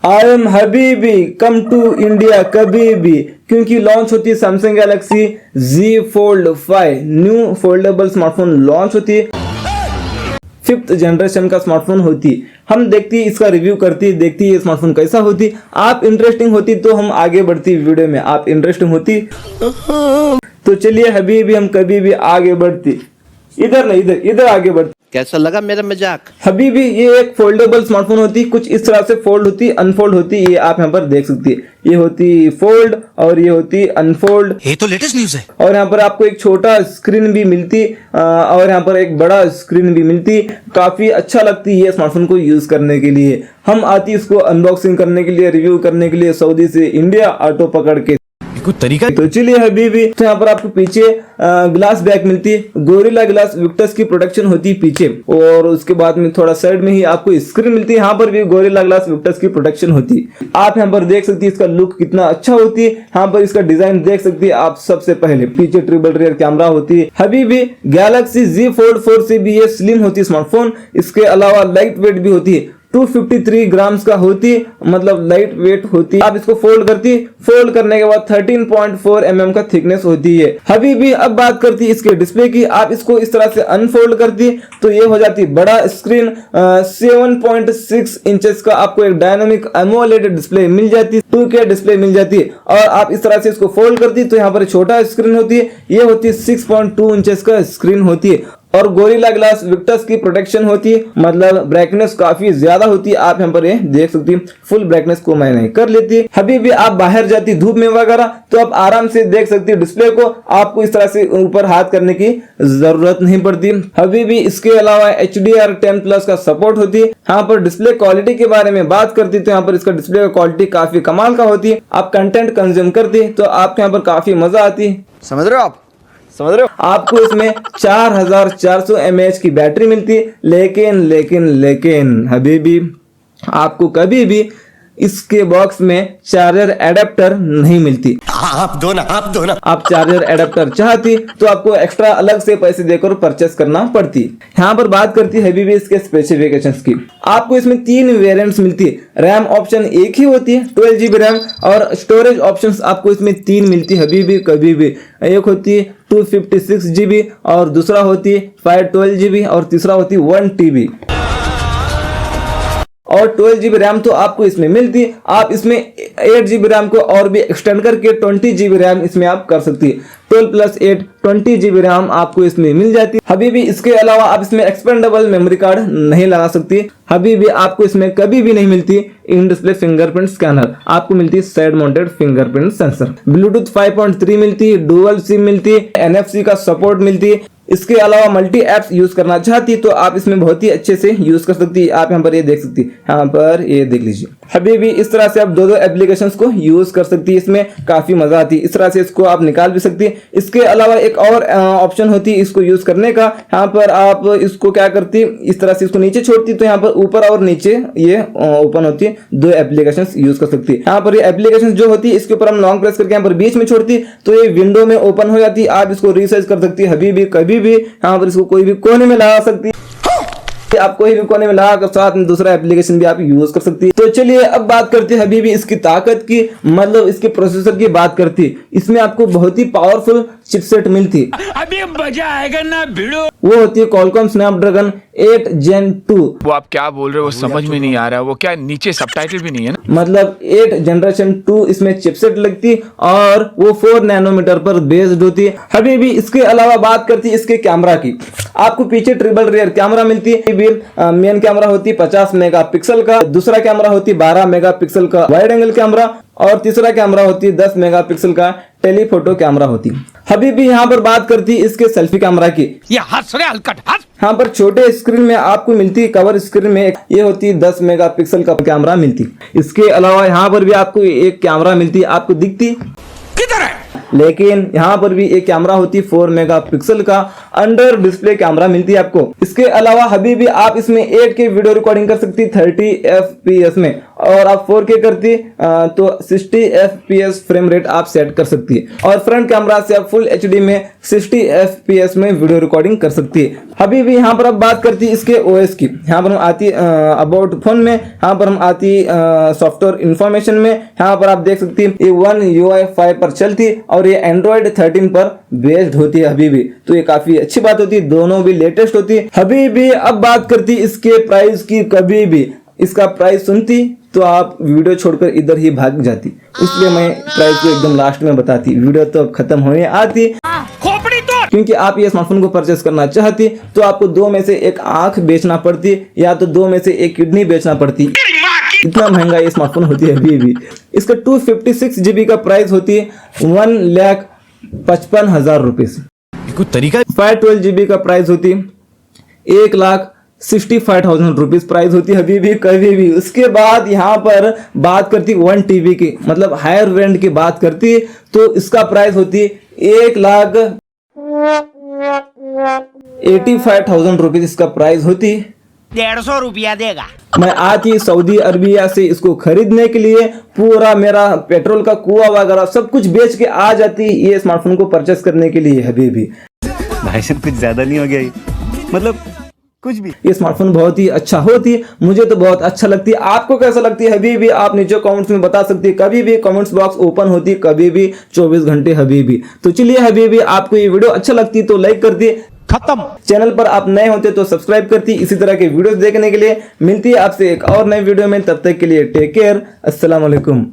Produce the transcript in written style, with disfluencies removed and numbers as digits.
आई am हबीबी come to India कभी भी, क्योंकि लॉन्च होती है Samsung Galaxy Z Fold 5 new foldable smartphone launch होती है। 5th जनरेशन का स्मार्टफोन होती है। हम देखती है इसका रिव्यू करती है, देखती है ये स्मार्टफोन कैसा होती। आप इंटरेस्टिंग होती तो हम आगे बढ़ती वीडियो में, आप इंटरेस्टिंग होती तो चलिए हबीबी हम कभी भी आगे बढ़ती। इधर नहीं, इधर आगे बढ़ती। कैसा लगा मेरा मजाक? हबीबी ये एक फोल्डेबल स्मार्टफोन होती है, कुछ इस तरह से फोल्ड होती, अनफोल्ड होती। ये आप यहाँ पर देख सकती है, ये होती फोल्ड और ये होती अनफोल्ड। ये तो लेटेस्ट न्यूज़ है। और यहाँ पर आपको एक छोटा स्क्रीन भी मिलती और यहाँ पर एक बड़ा स्क्रीन भी मिलती। काफी अच्छा लगती है स्मार्टफोन को यूज करने के लिए। हम आती इसको अनबॉक्सिंग करने के लिए, रिव्यू करने के लिए सऊदी से इंडिया ऑटो पकड़ के। कुछ तरीका तो चलिए हबीबी, तो यहाँ पर आपको पीछे ग्लास बैक मिलती है, गोरिल्ला ग्लास विक्टस की प्रोटेक्शन होती है पीछे, और उसके बाद में थोड़ा साइड में ही आपको स्क्रीन मिलती है, यहाँ पर भी गोरिल्ला ग्लास विक्टस की प्रोटेक्शन होती है। आप यहाँ पर देख सकती है इसका लुक कितना अच्छा होती है। यहाँ पर इसका डिजाइन देख सकती है आप। सबसे पहले पीछे ट्रिपल रियर कैमरा होती है। हबीबी गैलेक्सी Z Fold 4 से भी ये स्लिम होती है स्मार्टफोन। इसके अलावा लाइट वेट भी होती है, 253 ग्राम्स का होती, मतलब लाइट वेट होती। आप इसको फोल्ड करती, फोल्ड करने के बाद 13.4 mm का थिकनेस होती है। हबीबी अब बात करती इसके डिस्प्ले की। आप इसको इस तरह से अनफोल्ड करती तो ये हो जाती बड़ा स्क्रीन, 7.6 इंचेस का आपको एक डायनामिक एमोलेड डिस्प्ले मिल जाती, 2K डिस्प्ले मिल जाती है। और आप इस तरह से इसको फोल्ड करती तो यहाँ पर छोटा स्क्रीन होती है, ये होती 6.2 इंचेस का स्क्रीन होती है। और गोरिल्ला ग्लास विक्टस की प्रोटेक्शन होती है, मतलब ब्राइटनेस काफी ज्यादा होती है। आप यहाँ पर ये देख सकती हैं, फुल ब्राइटनेस को मैंने कर लेती है। हबीबी आप बाहर जाती धूप में वगैरह तो आप आराम से देख सकती है डिस्प्ले को। आपको इस तरह से ऊपर हाथ करने की जरूरत नहीं पड़ती। हबीबी इसके अलावा HDR10+ का सपोर्ट होती है। यहाँ पर डिस्प्ले क्वालिटी के बारे में बात करती तो यहाँ पर इसका डिस्प्ले का क्वालिटी काफी कमाल का होती है। आप कंटेंट कंज्यूम करती तो आपको यहाँ पर काफी मजा आती है। समझ रहे हो आप? समझ रहे हो? आपको इसमें 4400 mAh की बैटरी मिलती है। लेकिन हबीबी आपको कभी भी इसके बॉक्स में चार्जर एडेप्टर नहीं मिलती। आप दो ना। आप चार्जर एडेप्टर चाहती तो आपको एक्स्ट्रा अलग से पैसे देकर परचेस करना पड़ती। यहाँ पर बात करती है हबीबी इसके स्पेसिफिकेशंस की। आपको इसमें 3 वेरिएंट्स मिलती है। रैम ऑप्शन एक ही होती है 12 GB रैम, और स्टोरेज ऑप्शंस आपको इसमें 3 मिलती है हबीबी कभी भी। एक होती है 256 GB, और दूसरा होती है 512 GB, और तीसरा होती है 1 TB। और 12 GB रैम तो आपको इसमें मिलती है। आप इसमें 8 GB रैम को और भी एक्सटेंड करके 20 GB रैम इसमें आप कर सकती है। 12 + 8 20 GB रैम आपको इसमें मिल जाती है। हबीबी इसके अलावा आप इसमें एक्सपेंडेबल मेमोरी कार्ड नहीं लगा सकती। हबीबी आपको इसमें कभी भी नहीं मिलती इन डिस्प्ले फिंगरप्रिंट स्कैनर, आपको मिलती है side mounted fingerprint sensor. Bluetooth 5.3 मिलती है, डुअल सिम मिलती है, NFC का सपोर्ट मिलती है। इसके अलावा मल्टी एप्स यूज करना चाहती तो आप इसमें बहुत ही अच्छे से यूज कर सकती है। आप यहाँ पर ये देख सकती है, यहाँ पर ये देख लीजिए हबीबी, इस तरह से आप दो एप्लीकेशंस को यूज कर सकती है। इसमें काफी मजा आती है। इस तरह से इसको आप निकाल भी सकती है। इसके अलावा एक और ऑप्शन होती है इसको यूज करने का। यहाँ पर आप इसको क्या करती, इस तरह से इसको नीचे छोड़ती तो यहाँ पर ऊपर और नीचे ये ओपन होती है, 2 एप्लीकेशंस यूज कर सकती है। यहाँ पर ये एप्लीकेशन जो होती है इसके ऊपर हम लॉन्ग प्रेस करके यहाँ पर बीच में छोड़ती तो ये विंडो में ओपन हो जाती है। आप इसको रिसाइज कर सकती है हबीबी कभी भी। यहाँ पर इसको कोई भी कोने में लगा सकती है, आप कोई भी कोने में लगाकर साथ में दूसरा एप्लीकेशन भी आप यूज कर सकती है। तो चलिए अब बात करते हैं हबीबी इसकी ताकत की, मतलब इसके प्रोसेसर की बात करती है। इसमें आपको बहुत ही पावरफुल चिपसेट मिलती है। अभी मजा आएगा ना भिड़ो। वो होती है Qualcomm Snapdragon 8 Gen 2। वो आप क्या बोल रहे हो, वो समझ में नहीं आ रहा है। वो क्या नीचे सबटाइटल भी नहीं है ना? मतलब 8 जनरेशन 2 इसमें चिपसेट लगती है और वो 4 नैनोमीटर पर बेस्ड होती है। हबीबी इसके अलावा बात करती है इसके कैमरा की। आपको पीछे ट्रिपल रियर कैमरा मिलती है। मेन कैमरा होती है 50 मेगापिक्सल का, दूसरा कैमरा होती है 12 मेगापिक्सल का वाइड एंगल कैमरा, और तीसरा कैमरा होती है 10 मेगापिक्सल का टेलीफोटो कैमरा होती है। हबीबी यहाँ पर बात करती है इसके सेल्फी कैमरा की। ये हंस रहे हलकट हंस। यहाँ पर छोटे स्क्रीन में आपको मिलती है, कवर स्क्रीन में ये होती है 10 मेगापिक्सल का कैमरा मिलती है। इसके अलावा यहाँ पर भी आपको एक कैमरा मिलती है, आपको दिखती किधर है? लेकिन यहाँ पर भी एक कैमरा होती है 4 मेगापिक्सल का अंडर डिस्प्ले कैमरा मिलती है आपको। इसके अलावा हबीबी आप इसमें 8K वीडियो रिकॉर्डिंग कर सकती 30 FPS में, और आप 4K करती तो 60 FPS फ्रेम रेट आप सेट कर सकती है, और फ्रंट कैमरा से आप फुल HD में 60 FPS में वीडियो रिकॉर्डिंग कर सकती है। हबीबी यहाँ पर आप बात करती इसके OS की, यहाँ पर हम आती अबाउट फोन में, यहाँ पर हम आती सॉफ्टवेयर इंफॉर्मेशन में। यहाँ पर आप देख सकती है ये One UI 5 पर चलती और ये Android 13 पर बेस्ड होती है हबीबी, तो ये काफी अच्छी बात होती है, दोनों भी लेटेस्ट होती है हबीबी। अब बात करती इसके प्राइस की, कभी भी इसका प्राइस सुनती तो आप वीडियो छोड़कर इधर ही भाग जाती, इसलिए मैं प्राइस को एकदम लास्ट में बताती, वीडियो तो अब खत्म होने आती। क्योंकि आप ये स्मार्टफोन को परचेस करना चाहती तो आपको 2 में से एक आंख बेचना पड़ती या तो 2 में से एक किडनी बेचना पड़ती, इतना महंगा ये स्मार्टफोन होती है अभी। इसका 256 GB का प्राइस होती है 1,55,000 रुपीज। कोई तरीका 512 GB का प्राइस होती 1,65,000 रुपीज प्राइस होती है हबीबी कभी भी। उसके बाद यहाँ पर बात करती 1 TB की, मतलब हायर वेरिएंट की बात करती तो इसका प्राइस होती 1,85,000 रुपीज इसका प्राइस होती। 150 रुपया देगा। मैं आती सऊदी अरबिया से इसको खरीदने के लिए, पूरा मेरा पेट्रोल का कुआं वगैरह सब कुछ बेच के आ जाती ये स्मार्टफोन को परचेस करने के लिए हबीबी। भाई साहब कुछ ज्यादा नहीं हो गया ये? मतलब कुछ भी। ये स्मार्टफोन बहुत ही अच्छा होती है, मुझे तो बहुत अच्छा लगती है। आपको कैसा लगती है हबीबी आप नीचे कमेंट्स में बता सकती है। कभी भी कमेंट्स बॉक्स ओपन होती है, कभी भी 24 घंटे हबीबी। तो चलिए हबीबी, आपको ये वीडियो अच्छा लगती है तो लाइक कर दी, खत्म। चैनल पर आप नए होते तो सब्सक्राइब करती इसी तरह के वीडियोस देखने के लिए। मिलती है आपसे एक और नए वीडियो में, तब तक के लिए टेक केयर, अस्सलाम वालेकुम।